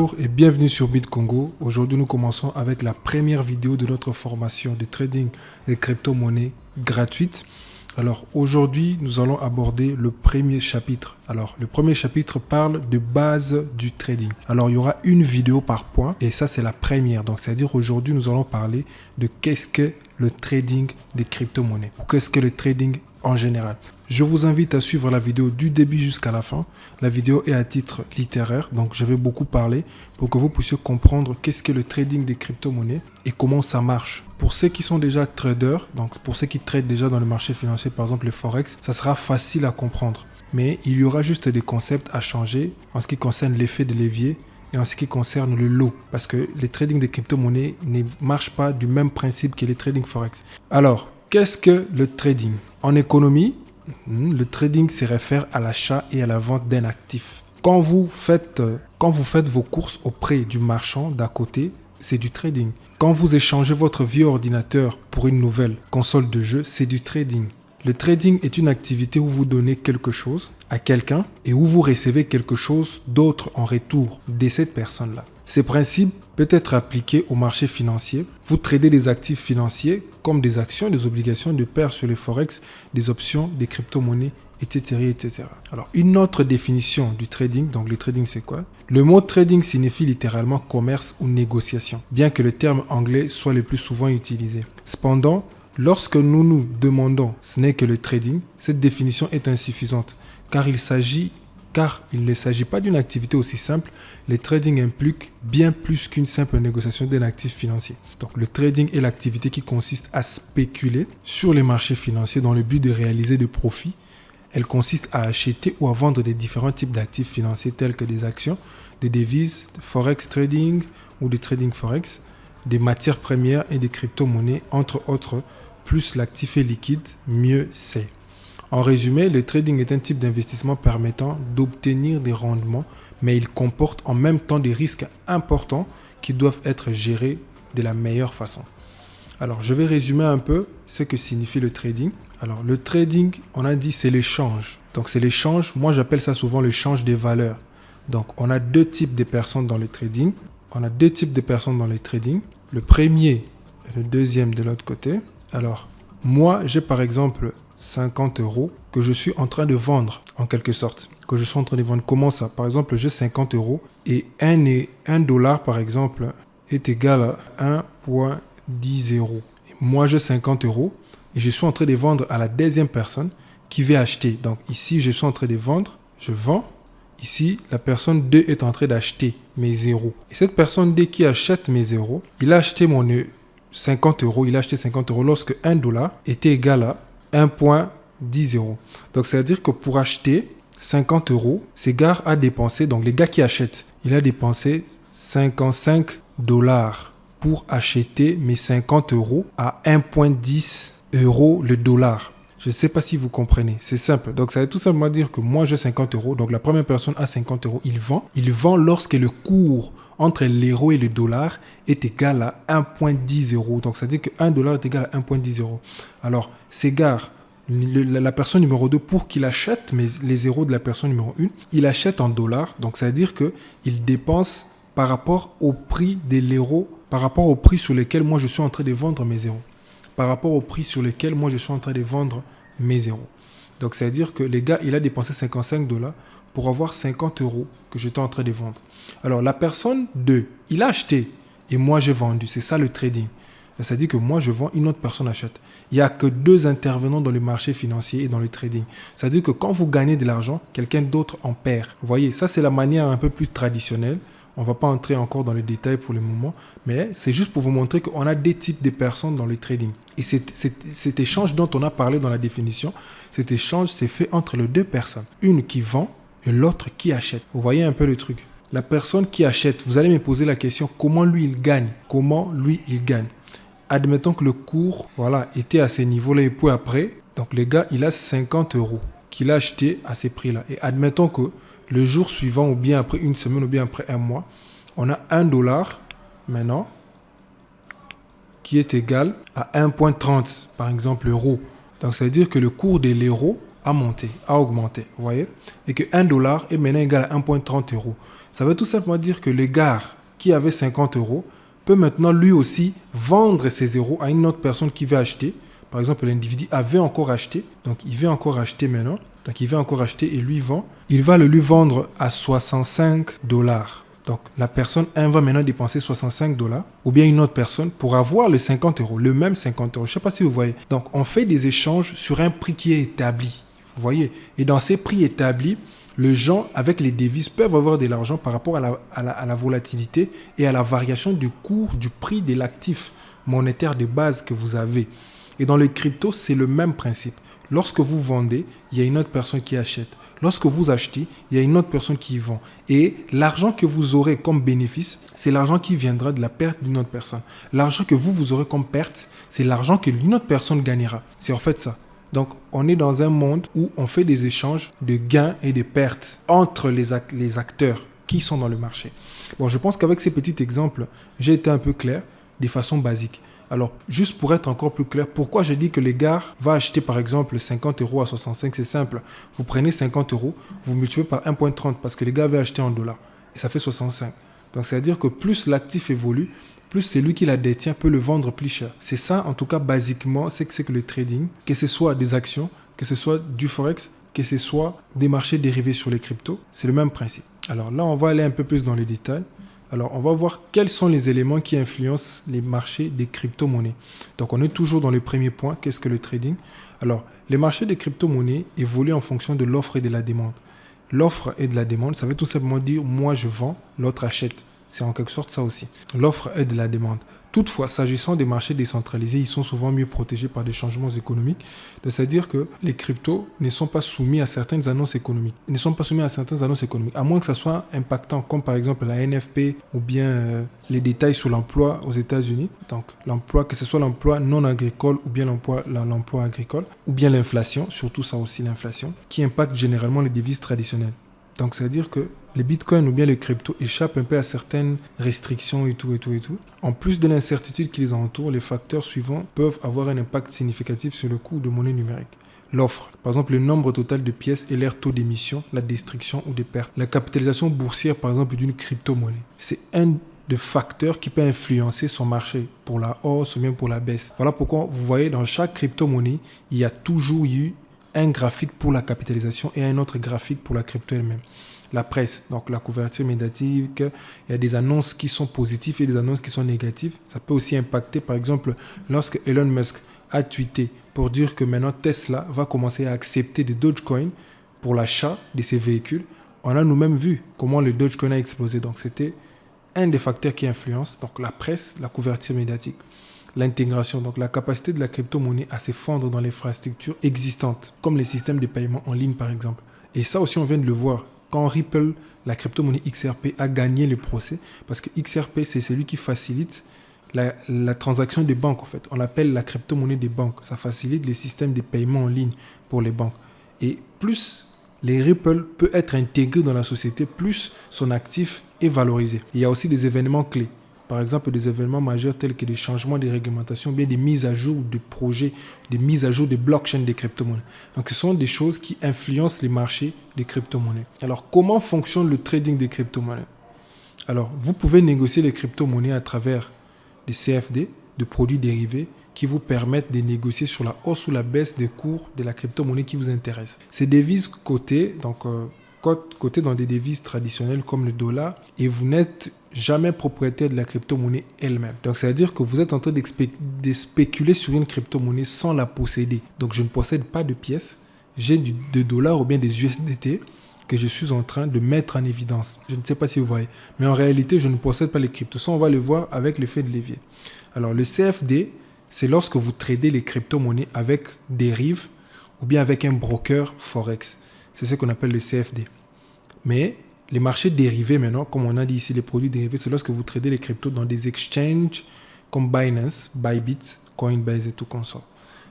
Bonjour et bienvenue sur BitCongo. Aujourd'hui, nous commençons avec la première vidéo de notre formation de trading des crypto-monnaies gratuite. Alors aujourd'hui, nous allons aborder le premier chapitre. Alors le premier chapitre parle de base du trading. Alors il y aura une vidéo par point et ça c'est la première. Donc c'est-à-dire aujourd'hui, nous allons parler de qu'est-ce que le trading des crypto-monnaies ou qu'est-ce que le trading en général. Je vous invite à suivre la vidéo du début jusqu'à la fin. La vidéo est à titre littéraire, donc je vais beaucoup parler pour que vous puissiez comprendre qu'est-ce que le trading des crypto-monnaies et comment ça marche. Pour ceux qui sont déjà traders, donc pour ceux qui tradent déjà dans le marché financier, par exemple le Forex, ça sera facile à comprendre. Mais il y aura juste des concepts à changer en ce qui concerne l'effet de levier et en ce qui concerne le lot. Parce que les trading des crypto-monnaies ne marchent pas du même principe que les trading Forex. Alors, qu'est-ce que le trading? En économie, le trading se réfère à l'achat et à la vente d'un actif. Quand vous faites vos courses auprès du marchand d'à côté, c'est du trading. Quand vous échangez votre vieux ordinateur pour une nouvelle console de jeu, c'est du trading. Le trading est une activité où vous donnez quelque chose à quelqu'un et où vous recevez quelque chose d'autre en retour de cette personne-là. Ces principes peuvent être appliqués au marché financier. Vous tradez des actifs financiers comme des actions, des obligations, des paires sur les forex, des options, des crypto-monnaies, etc., etc. Alors, une autre définition du trading, donc le trading c'est quoi? Le mot trading signifie littéralement commerce ou négociation, bien que le terme anglais soit le plus souvent utilisé. Cependant, lorsque nous nous demandons ce n'est que le trading, cette définition est insuffisante, car il ne s'agit pas d'une activité aussi simple. Le trading implique bien plus qu'une simple négociation d'un actif financier. Donc le trading est l'activité qui consiste à spéculer sur les marchés financiers dans le but de réaliser des profits. Elle consiste à acheter ou à vendre des différents types d'actifs financiers tels que des actions, des devises, forex trading ou des trading forex, des matières premières et des crypto-monnaies, entre autres. Plus l'actif est liquide, mieux c'est. En résumé, le trading est un type d'investissement permettant d'obtenir des rendements, mais il comporte en même temps des risques importants qui doivent être gérés de la meilleure façon. Alors, je vais résumer un peu ce que signifie le trading. Alors, le trading, on a dit, c'est l'échange. Donc, c'est l'échange. Moi, j'appelle ça souvent l'échange des valeurs. Donc, on a deux types de personnes dans le trading. Le premier et le deuxième de l'autre côté. Alors, moi, j'ai par exemple 50 € que je suis en train de vendre, en quelque sorte. Comment ça? Par exemple, j'ai 50 € et 1 dollar, par exemple, est égal à 1,10 €. Moi, j'ai 50 € et je suis en train de vendre à la deuxième personne qui veut acheter. Donc ici, je suis en train de vendre, je vends. Ici, la personne 2 est en train d'acheter mes 0. Et cette personne 2 qui achète mes 0, il a acheté mon 50 €. Il a acheté 50 € lorsque 1 dollar était égal à 1,10 €. Donc, c'est-à-dire que pour acheter 50 €, ces gars a dépensé, donc les gars qui achètent, il a dépensé 55 $ pour acheter mes 50 € à 1,10 € le dollar. Je ne sais pas si vous comprenez. C'est simple. Donc, ça veut tout simplement dire que moi, j'ai 50 €. Donc, la première personne a 50 €. Il vend lorsque le cours entre l'euro et le dollar est égal à 1,10 €. Donc, ça veut dire que 1 dollar est égal à 1,10 €. Alors, ces gars, la personne numéro 2, pour qu'il achète les zéros de la personne numéro 1, il achète en dollars. Donc, ça veut dire qu'il dépense par rapport au prix de l'euro, par rapport au prix sur lequel moi, je suis en train de vendre mes zéros. Donc, ça veut dire que les gars, il a dépensé 55 $ pour avoir 50 € que j'étais en train de vendre. Alors, la personne 2, il a acheté et moi, j'ai vendu. C'est ça le trading. Ça veut dire que moi, je vends, une autre personne achète. Il n'y a que deux intervenants dans le marché financier et dans le trading. Ça veut dire que quand vous gagnez de l'argent, quelqu'un d'autre en perd. Vous voyez, ça, c'est la manière un peu plus traditionnelle. On ne va pas entrer encore dans les détails pour le moment, mais c'est juste pour vous montrer qu'on a des types de personnes dans le trading. Et cet échange dont on a parlé dans la définition, cet échange s'est fait entre les deux personnes. Une qui vend et l'autre qui achète. Vous voyez un peu le truc. La personne qui achète, vous allez me poser la question, comment lui il gagne? Admettons que le cours était à ce niveau-là et puis après, donc le gars, il a 50 € qu'il a acheté à ces prix-là. Et admettons que le jour suivant, ou bien après une semaine, ou bien après un mois, on a 1 dollar maintenant qui est égal à 1,30 par exemple euro. Donc ça veut dire que le cours de l'euro à monter, à augmenter, vous voyez? Et que 1 dollar est maintenant égal à 1,30 euros. Ça veut tout simplement dire que le gars qui avait 50 euros peut maintenant lui aussi vendre ses euros à une autre personne qui veut acheter. Par exemple, l'individu avait encore acheté, donc il veut encore acheter maintenant. Donc il veut encore acheter et lui vend. Il va le lui vendre à 65 dollars. Donc la personne 1 va maintenant dépenser 65 dollars ou bien une autre personne pour avoir le 50 euros, le même 50 euros. Je ne sais pas si vous voyez. Donc on fait des échanges sur un prix qui est établi. Vous voyez. Et dans ces prix établis, les gens avec les devises peuvent avoir de l'argent par rapport à la volatilité et à la variation du cours du prix de l'actif monétaire de base que vous avez. Et dans les cryptos, c'est le même principe. Lorsque vous vendez, il y a une autre personne qui achète. Lorsque vous achetez, il y a une autre personne qui vend. Et l'argent que vous aurez comme bénéfice, c'est l'argent qui viendra de la perte d'une autre personne. L'argent que vous aurez comme perte, c'est l'argent que une autre personne gagnera. C'est en fait ça. Donc, on est dans un monde où on fait des échanges de gains et de pertes entre les acteurs qui sont dans le marché. Bon, je pense qu'avec ces petits exemples, j'ai été un peu clair de façon basique. Alors, juste pour être encore plus clair, pourquoi je dis que les gars vont acheter par exemple 50 euros à 65, c'est simple. Vous prenez 50 euros, vous multipliez par 1,30 parce que les gars veulent acheter en dollars et ça fait 65. Donc, c'est-à-dire que plus l'actif évolue, plus celui qui la détient peut le vendre plus cher. C'est ça, en tout cas, basiquement, c'est que le trading, que ce soit des actions, que ce soit du forex, que ce soit des marchés dérivés sur les cryptos, c'est le même principe. Alors là, on va aller un peu plus dans les détails. Alors, on va voir quels sont les éléments qui influencent les marchés des crypto-monnaies. Donc, on est toujours dans le premier point, qu'est-ce que le trading? Alors, les marchés des crypto-monnaies évoluent en fonction de l'offre et de la demande. L'offre et de la demande, ça veut tout simplement dire, moi je vends, l'autre achète. C'est en quelque sorte ça aussi. L'offre et de la demande. Toutefois, s'agissant des marchés décentralisés, ils sont souvent mieux protégés par des changements économiques. C'est-à-dire que les cryptos ne sont pas soumis à certaines annonces économiques. Ils ne sont pas soumis à certaines annonces économiques, à moins que ça soit impactant, comme par exemple la NFP ou bien les détails sur l'emploi aux États-Unis. Donc, l'emploi, que ce soit l'emploi non agricole ou bien l'emploi agricole, ou bien l'inflation, surtout ça aussi l'inflation, qui impacte généralement les devises traditionnelles. Donc, c'est-à-dire que les bitcoins ou bien les cryptos échappent un peu à certaines restrictions et tout. En plus de l'incertitude qui les entoure, les facteurs suivants peuvent avoir un impact significatif sur le coût de monnaie numérique. L'offre, par exemple le nombre total de pièces et leur taux d'émission, la destruction ou des pertes. La capitalisation boursière, par exemple, d'une crypto-monnaie. C'est un des facteurs qui peut influencer son marché pour la hausse ou bien pour la baisse. Voilà pourquoi vous voyez dans chaque crypto-monnaie, il y a toujours eu un graphique pour la capitalisation et un autre graphique pour la crypto elle-même. La presse, donc la couverture médiatique, il y a des annonces qui sont positives et des annonces qui sont négatives. Ça peut aussi impacter, par exemple, lorsque Elon Musk a tweeté pour dire que maintenant Tesla va commencer à accepter des Dogecoin pour l'achat de ses véhicules. On a nous-mêmes vu comment le Dogecoin a explosé. Donc c'était un des facteurs qui influence, donc la presse, la couverture médiatique. L'intégration, donc la capacité de la crypto-monnaie à s'effondrer dans l'infrastructure existante, comme les systèmes de paiement en ligne par exemple. Et ça aussi, on vient de le voir. Quand Ripple, la crypto-monnaie XRP, a gagné le procès, parce que XRP, c'est celui qui facilite la transaction des banques, en fait. On l'appelle la crypto-monnaie des banques. Ça facilite les systèmes de paiement en ligne pour les banques. Et plus les Ripple peut être intégré dans la société, plus son actif est valorisé. Il y a aussi des événements clés. Par exemple, des événements majeurs tels que des changements de réglementation, bien des mises à jour de projets, des mises à jour de blockchain des crypto-monnaies. Donc, ce sont des choses qui influencent les marchés des crypto-monnaies. Alors, comment fonctionne le trading des crypto-monnaies? Alors, vous pouvez négocier les crypto-monnaies à travers des CFD, de produits dérivés, qui vous permettent de négocier sur la hausse ou la baisse des cours de la crypto-monnaie qui vous intéresse. Ces devises cotées, cotées dans des devises traditionnelles comme le dollar, et vous n'êtes jamais propriétaire de la crypto-monnaie elle-même. Donc, c'est-à-dire que vous êtes en train de spéculer sur une crypto-monnaie sans la posséder. Donc, je ne possède pas de pièces. J'ai des dollars ou bien des USDT que je suis en train de mettre en évidence. Je ne sais pas si vous voyez. Mais en réalité, je ne possède pas les cryptos. Ça, on va le voir avec l'effet de levier. Alors, le CFD, c'est lorsque vous tradez les crypto-monnaies avec dérive ou bien avec un broker Forex. C'est ce qu'on appelle le CFD. Mais les marchés dérivés maintenant, comme on a dit ici, les produits dérivés, c'est lorsque vous tradez les cryptos dans des exchanges comme Binance, Bybit, Coinbase et tout comme ça.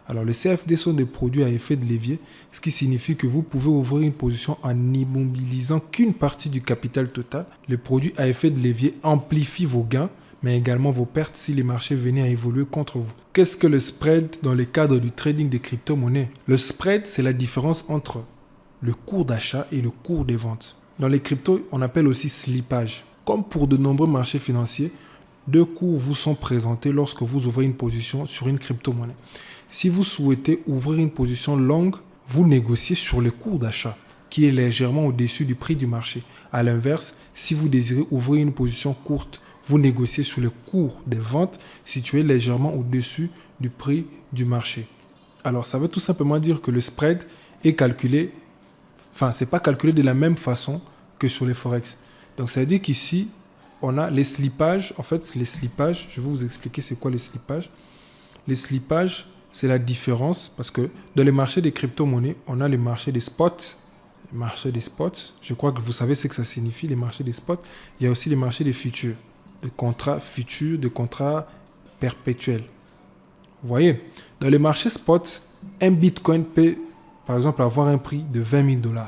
Alors, les CFD sont des produits à effet de levier, ce qui signifie que vous pouvez ouvrir une position en n'immobilisant qu'une partie du capital total. Le produit à effet de levier amplifie vos gains, mais également vos pertes si les marchés venaient à évoluer contre vous. Qu'est-ce que le spread dans le cadre du trading des crypto-monnaies? Le spread, c'est la différence entre le cours d'achat et le cours des ventes. Dans les cryptos, on appelle aussi slippage. Comme pour de nombreux marchés financiers, deux cours vous sont présentés lorsque vous ouvrez une position sur une crypto-monnaie. Si vous souhaitez ouvrir une position longue, vous négociez sur le cours d'achat, qui est légèrement au-dessus du prix du marché. À l'inverse, si vous désirez ouvrir une position courte, vous négociez sur le cours des ventes situé légèrement au-dessus du prix du marché. Alors, ça veut tout simplement dire que le spread est calculé, c'est pas calculé de la même façon que sur les forex. Donc, ça veut dire qu'ici, on a les slippages. En fait, les slippages, je vais vous expliquer c'est quoi les slippages. Les slippages, c'est la différence parce que dans les marchés des crypto-monnaies, on a les marchés des spots. Les marchés des spots, je crois que vous savez ce que ça signifie, les marchés des spots. Il y a aussi les marchés des futurs, de contrats futurs, de contrats perpétuels. Vous voyez, dans les marchés spot, un bitcoin peut, par exemple, avoir un prix de 20 000 $,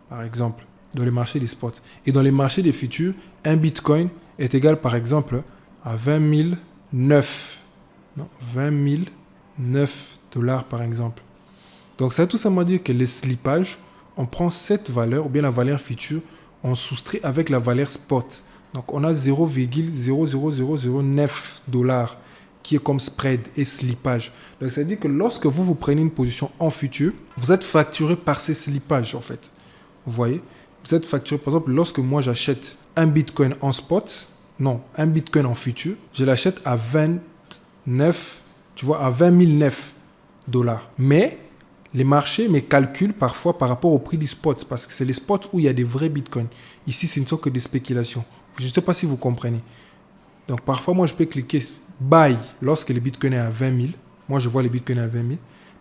par exemple, dans les marchés des spots. Et dans les marchés des futurs, un bitcoin est égal, par exemple, à 20 009 $, par exemple. Donc, ça veut tout simplement dire que le slippage, on prend cette valeur, ou bien la valeur future, on soustrait avec la valeur spot. Donc, on a 0,00009 $ qui est comme spread et slippage. Donc, ça veut dire que lorsque vous prenez une position en futur, vous êtes facturé par ces slippages, en fait. Vous voyez? Vous êtes facturé, par exemple, lorsque moi j'achète un bitcoin en spot, un bitcoin en futur, je l'achète à 29, à 20 009 $. Mais les marchés me calculent parfois par rapport au prix du spot, parce que c'est les spots où il y a des vrais bitcoins. Ici, ce ne sont que des spéculations. Je ne sais pas si vous comprenez. Donc, parfois, moi, je peux cliquer buy lorsque le bitcoin est à 20 000. Moi, je vois le bitcoin à 20 000.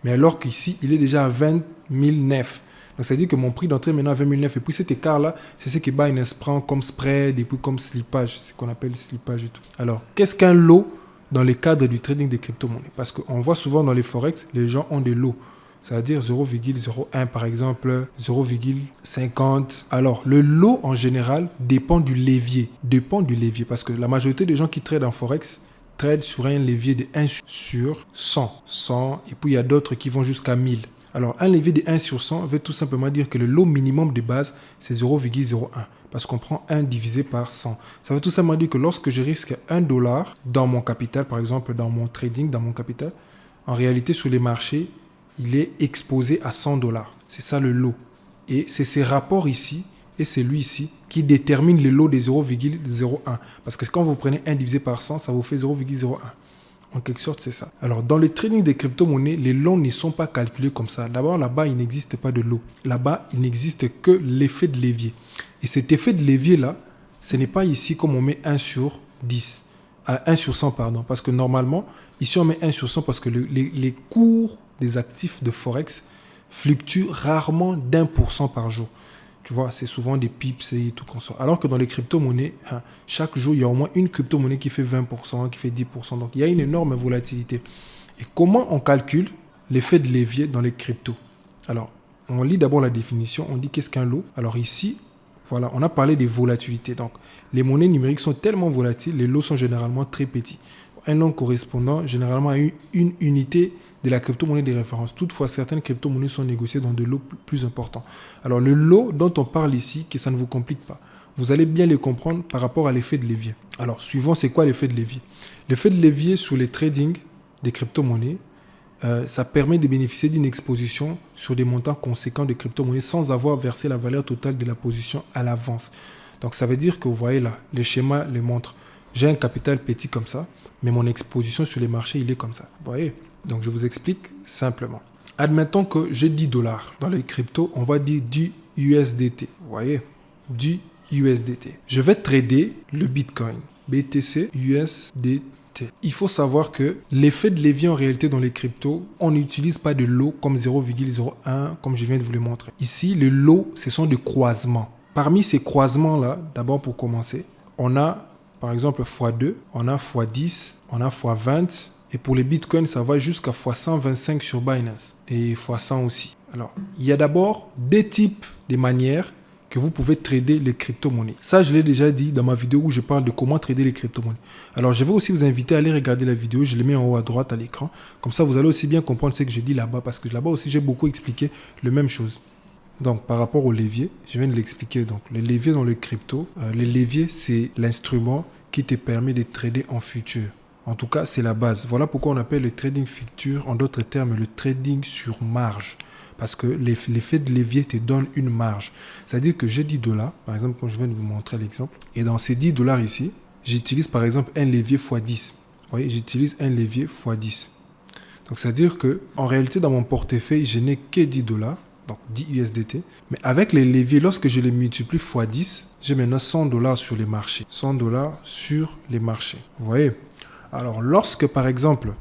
Mais alors qu'ici, il est déjà à 20 009. Donc, ça veut dire que mon prix d'entrée est maintenant à 20 009. Et puis, cet écart-là, c'est ce que Binance prend comme spread et puis comme slippage. C'est ce qu'on appelle slippage et tout. Alors, qu'est-ce qu'un lot dans le cadre du trading des crypto-monnaies? Parce qu'on voit souvent dans les forex, les gens ont des lots. C'est-à-dire 0,01 par exemple, 0,50. Alors, le lot en général dépend du levier. Parce que la majorité des gens qui tradent en forex tradent sur un levier de 1 sur 100. Et puis, il y a d'autres qui vont jusqu'à 1000. Alors, un levier de 1 sur 100 veut tout simplement dire que le lot minimum de base, c'est 0,01. Parce qu'on prend 1 divisé par 100. Ça veut tout simplement dire que lorsque je risque $1 dans mon capital, par exemple, dans mon trading, dans mon capital, en réalité, sur les marchés, il est exposé à 100 $. C'est ça le lot. Et c'est ces rapports ici et celui ici qui déterminent le lot des 0,01. Parce que quand vous prenez 1 divisé par 100, ça vous fait 0,01. En quelque sorte, c'est ça. Alors, dans le trading des crypto-monnaies, les lots ne sont pas calculés comme ça. D'abord, là-bas, il n'existe pas de lot. Là-bas, il n'existe que l'effet de levier. Et cet effet de levier-là, ce n'est pas ici comme on met 1 sur 10. 1 sur 100, pardon. Parce que normalement, ici, on met 1 sur 100 parce que les cours des actifs de Forex fluctuent rarement d'1% par jour. Tu vois, c'est souvent des pips et tout comme ça. Alors que dans les crypto-monnaies, chaque jour, il y a au moins une crypto-monnaie qui fait 20%, qui fait 10%. Donc, il y a une énorme volatilité. Et comment on calcule l'effet de levier dans les cryptos? Alors, on lit d'abord la définition. On dit qu'est-ce qu'un lot? Alors ici, voilà, on a parlé des volatilités. Donc, les monnaies numériques sont tellement volatiles, les lots sont généralement très petits. Un lot correspondant généralement à une unité de la crypto-monnaie de référence. Toutefois, certaines crypto-monnaies sont négociées dans des lots plus importants. Alors, le lot dont on parle ici, que ça ne vous complique pas, vous allez bien le comprendre par rapport à l'effet de levier. Alors, suivant, c'est quoi l'effet de levier? L'effet de levier sur les trading des crypto-monnaies, ça permet de bénéficier d'une exposition sur des montants conséquents de crypto-monnaies sans avoir versé la valeur totale de la position à l'avance. Donc, ça veut dire que vous voyez là, les schémas les montrent. J'ai un capital petit comme ça, mais mon exposition sur les marchés, il est comme ça. Vous voyez? Donc, je vous explique simplement. Admettons que j'ai 10 $. Dans les cryptos, on va dire du USDT. Vous voyez? Du USDT. Je vais trader le Bitcoin. BTC USDT. Il faut savoir que l'effet de levier en réalité dans les cryptos, on n'utilise pas de lot comme 0,01 comme je viens de vous le montrer. Ici, les lots, ce sont des croisements. Parmi ces croisements-là, d'abord pour commencer, on a par exemple x2, on a x10, on a x20. Et pour les bitcoins, ça va jusqu'à x125 sur Binance et x100 aussi. Alors, il y a d'abord deux types de manières que vous pouvez trader les crypto-monnaies. Ça, je l'ai déjà dit dans ma vidéo où je parle de comment trader les crypto-monnaies. Alors, je vais aussi vous inviter à aller regarder la vidéo. Je les mets en haut à droite à l'écran. Comme ça, vous allez aussi bien comprendre ce que j'ai dit là-bas. Parce que là-bas aussi, j'ai beaucoup expliqué la même chose. Donc, par rapport au levier, je viens de l'expliquer. Donc, le levier dans le crypto, le levier, c'est l'instrument qui te permet de trader en futur. En tout cas, c'est la base. Voilà pourquoi on appelle le trading futur, en d'autres termes, le trading sur marge. Parce que l'effet de levier te donne une marge. C'est-à-dire que j'ai 10 $, par exemple, quand je viens de vous montrer l'exemple, et dans ces 10 $ ici, j'utilise par exemple un levier x10. Vous voyez, j'utilise un levier x10. Donc, c'est-à-dire qu'en réalité, dans mon portefeuille, je n'ai que 10 $, donc 10 USDT. Mais avec les leviers, lorsque je les multiplie x10, j'ai maintenant 100 $ sur les marchés. 100 $ sur les marchés. Vous voyez? Alors, lorsque, par exemple,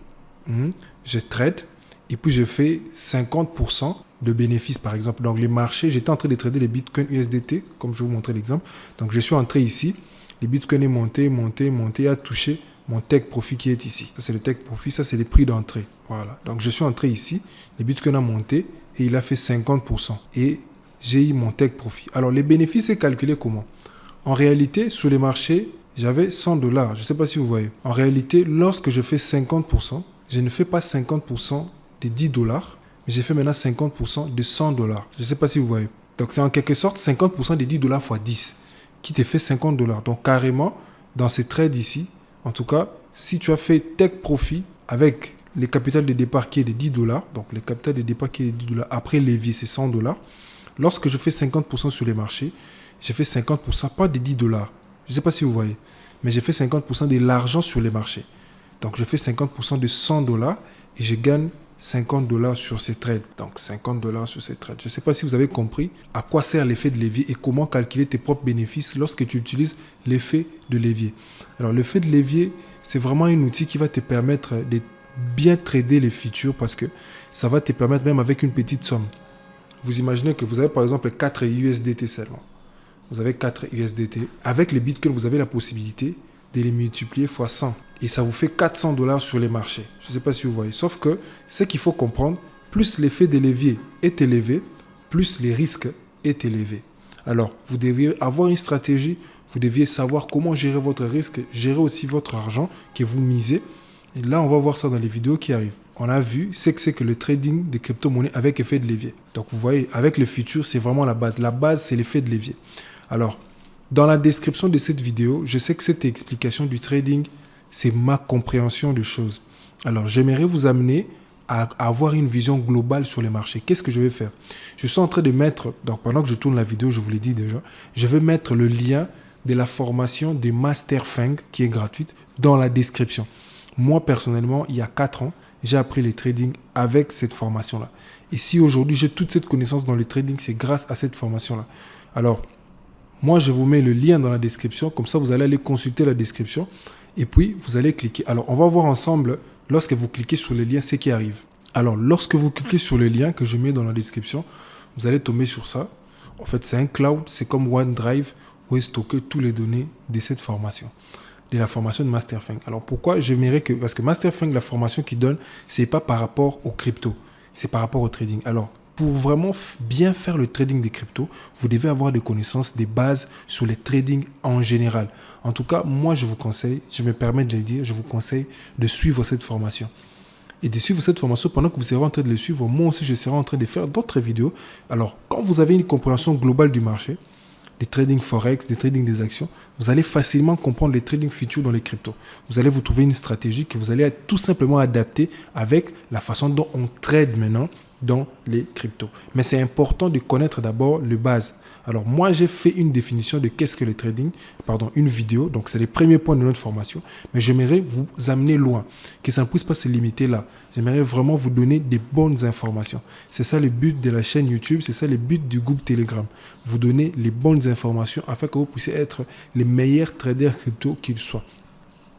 je trade, et puis je fais 50% de bénéfices, par exemple. Donc, les marchés, j'étais en train de trader les Bitcoin USDT, comme je vous montrais l'exemple. Donc, je suis entré ici. Les Bitcoin est monté, a touché mon take profit qui est ici. Ça, c'est le take profit. Ça, c'est les prix d'entrée. Voilà. Donc, je suis entré ici. Les Bitcoin a monté et il a fait 50%. Et j'ai eu mon take profit. Alors, les bénéfices, c'est calculé comment? En réalité, sur les marchés, j'avais 100 $. Je ne sais pas si vous voyez. En réalité, lorsque je fais 50%, je ne fais pas 50% de 10 $, mais j'ai fait maintenant 50% de 100 $. Je ne sais pas si vous voyez. Donc, c'est en quelque sorte 50% de 10 $ x 10 qui te fait 50 $. Donc, carrément, dans ces trades ici, en tout cas, si tu as fait take profit avec le capital de départ qui est de 10 $, donc le capital de départ qui est de 10 $, après levier, c'est 100 $. Lorsque je fais 50% sur les marchés, j'ai fait 50%, pas de 10 $. Je ne sais pas si vous voyez, mais j'ai fait 50% de l'argent sur les marchés. Donc, je fais 50% de 100 $ et je gagne 50 $ sur ces trades. Donc, 50 $ sur ces trades. Je ne sais pas si vous avez compris à quoi sert l'effet de levier et comment calculer tes propres bénéfices lorsque tu utilises l'effet de levier. Alors, l'effet de levier, c'est vraiment un outil qui va te permettre de bien trader les futurs parce que ça va te permettre même avec une petite somme. Vous imaginez que vous avez par exemple 4 USDT seulement. Vous avez 4 USDT. Avec les Bitcoin, vous avez la possibilité de les multiplier x 100. Et ça vous fait 400 $ sur les marchés. Je ne sais pas si vous voyez. Sauf que ce qu'il faut comprendre, plus l'effet de levier est élevé, plus les risques est élevé. Alors, vous deviez avoir une stratégie. Vous deviez savoir comment gérer votre risque, gérer aussi votre argent que vous misez. Et là, on va voir ça dans les vidéos qui arrivent. On a vu ce que c'est que le trading des crypto-monnaies avec effet de levier. Donc, vous voyez, avec le futur, c'est vraiment la base. La base, c'est l'effet de levier. Alors, dans la description de cette vidéo, je sais que cette explication du trading, c'est ma compréhension des choses. Alors, j'aimerais vous amener à avoir une vision globale sur les marchés. Qu'est-ce que je vais faire? Je suis en train de mettre, donc pendant que je tourne la vidéo, je vous l'ai dit déjà, je vais mettre le lien de la formation de Master Feng qui est gratuite dans la description. Moi, personnellement, il y a 4 ans, j'ai appris le trading avec cette formation-là. Et si aujourd'hui, j'ai toute cette connaissance dans le trading, c'est grâce à cette formation-là. Alors, moi, je vous mets le lien dans la description. Comme ça, vous allez aller consulter la description. Et puis, vous allez cliquer. Alors, on va voir ensemble, lorsque vous cliquez sur le lien, ce qui arrive. Alors, lorsque vous cliquez sur le lien que je mets dans la description, vous allez tomber sur ça. En fait, c'est un cloud. C'est comme OneDrive où est stocké toutes les données de cette formation. De la formation de Master Feng. Alors, pourquoi j'aimerais que... Parce que Master Feng, la formation qu'il donne, ce n'est pas par rapport au crypto. C'est par rapport au trading. Alors, pour vraiment bien faire le trading des cryptos, vous devez avoir des connaissances, des bases sur le trading en général. En tout cas, moi, je vous conseille, je me permets de le dire, je vous conseille de suivre cette formation. Et de suivre cette formation pendant que vous serez en train de le suivre, moi aussi, je serai en train de faire d'autres vidéos. Alors, quand vous avez une compréhension globale du marché, des trading forex, des trading des actions, vous allez facilement comprendre les trading futurs dans les cryptos. Vous allez vous trouver une stratégie que vous allez tout simplement adapter avec la façon dont on trade maintenant dans les cryptos. Mais c'est important de connaître d'abord les bases. Alors moi, j'ai fait une définition de qu'est-ce que le trading, une vidéo. Donc c'est les premiers points de notre formation. Mais j'aimerais vous amener loin, que ça ne puisse pas se limiter là. J'aimerais vraiment vous donner des bonnes informations. C'est ça le but de la chaîne YouTube, c'est ça le but du groupe Telegram. Vous donner les bonnes informations afin que vous puissiez être les meilleurs traders crypto qu'ils soient.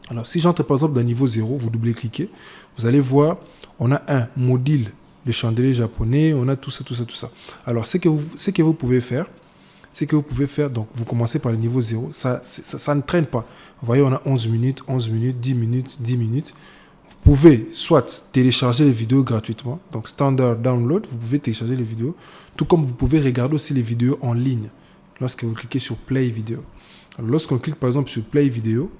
Alors si j'entre par exemple dans niveau 0, vous double-cliquez, vous allez voir, on a un module, le chandelier japonais, on a tout ça. Alors, ce que vous pouvez faire, donc vous commencez par le niveau 0, ça ne traîne pas. Vous voyez, on a 11 minutes, 10 minutes. Vous pouvez soit télécharger les vidéos gratuitement, donc standard download, vous pouvez télécharger les vidéos, tout comme vous pouvez regarder aussi les vidéos en ligne. lorsque vous cliquez sur Play Vidéo. Lorsqu'on clique par exemple sur Play Vidéo,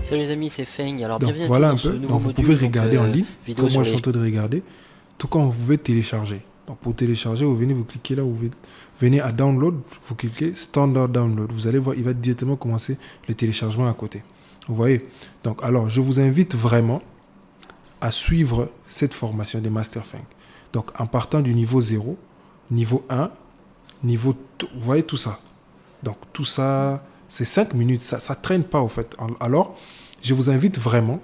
salut les amis, c'est Feng. Alors donc, bienvenue voilà à un tous dans peu. ce nouveau Donc, vous module, pouvez regarder en ligne, vidéo comme moi je sur suis en train de regarder. Tout comme vous pouvez télécharger. Donc pour télécharger, vous cliquez là, vous venez à Download, vous cliquez Standard Download. Vous allez voir, il va directement commencer le téléchargement à côté. Vous voyez? Donc alors, je vous invite vraiment à suivre cette formation des Master Feng. Donc en partant du niveau 0, niveau 1, niveau... Vous voyez tout ça? Donc tout ça, c'est 5 minutes, ça ne traîne pas en fait. Alors, je vous invite vraiment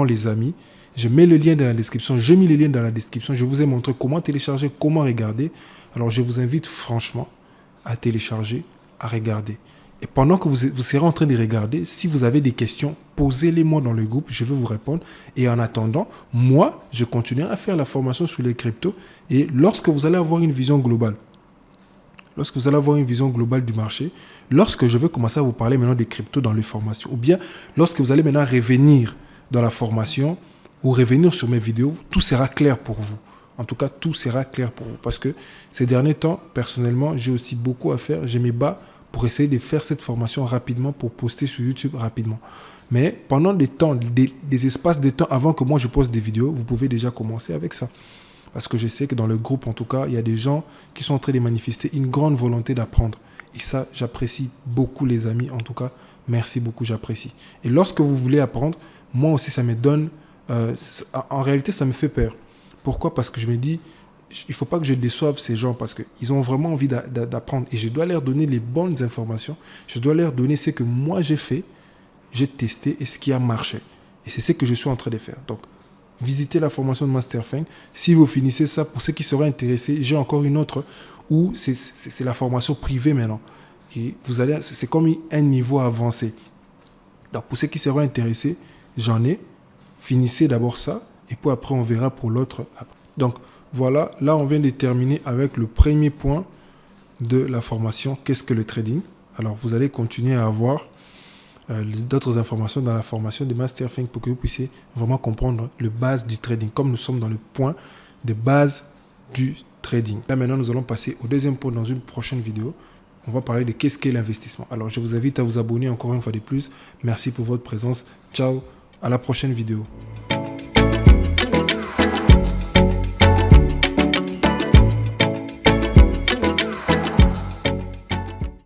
les amis, je mets le lien dans la description, j'ai mis le lien dans la description, je vous ai montré comment télécharger, comment regarder. Alors je vous invite franchement à télécharger, à regarder. Et pendant que vous serez en train de regarder, si vous avez des questions, posez-les-moi dans le groupe, je vais vous répondre. Et en attendant, moi, je continuerai à faire la formation sur les cryptos. Et lorsque vous allez avoir une vision globale, du marché, lorsque je vais commencer à vous parler maintenant des cryptos dans les formations, ou bien lorsque vous allez maintenant revenir dans la formation ou revenir sur mes vidéos, tout sera clair pour vous. En tout cas, tout sera clair pour vous. Parce que ces derniers temps, personnellement, j'ai aussi beaucoup à faire. Je me bats pour essayer de faire cette formation rapidement, pour poster sur YouTube rapidement. Mais pendant des espaces de temps avant que moi je poste des vidéos, vous pouvez déjà commencer avec ça. Parce que je sais que dans le groupe, en tout cas, il y a des gens qui sont en train de manifester une grande volonté d'apprendre. Et ça, j'apprécie beaucoup les amis. En tout cas, merci beaucoup, j'apprécie. Et lorsque vous voulez apprendre, moi aussi, ça me donne... en réalité, ça me fait peur. Pourquoi? Parce que je me dis, il ne faut pas que je déçoive ces gens parce qu'ils ont vraiment envie d'apprendre. Et je dois leur donner les bonnes informations. Je dois leur donner ce que moi j'ai fait, j'ai testé et ce qui a marché. Et c'est ce que je suis en train de faire. Donc, visitez la formation de Master Feng. Si vous finissez ça, pour ceux qui seraient intéressés, j'ai encore une autre où c'est la formation privée maintenant. Et c'est comme un niveau avancé. Donc, pour ceux qui seraient intéressés, j'en ai. Finissez d'abord ça. Et puis après, on verra pour l'autre. Donc, voilà. Là, on vient de terminer avec le premier point de la formation. Qu'est-ce que le trading? Alors, vous allez continuer à avoir d'autres informations dans la formation de Master Feng pour que vous puissiez vraiment comprendre le base du trading, comme nous sommes dans le point de base du trading. Là, maintenant, nous allons passer au deuxième point dans une prochaine vidéo. On va parler de qu'est-ce qu'est l'investissement. Alors, je vous invite à vous abonner encore une fois de plus. Merci pour votre présence. Ciao, à la prochaine vidéo.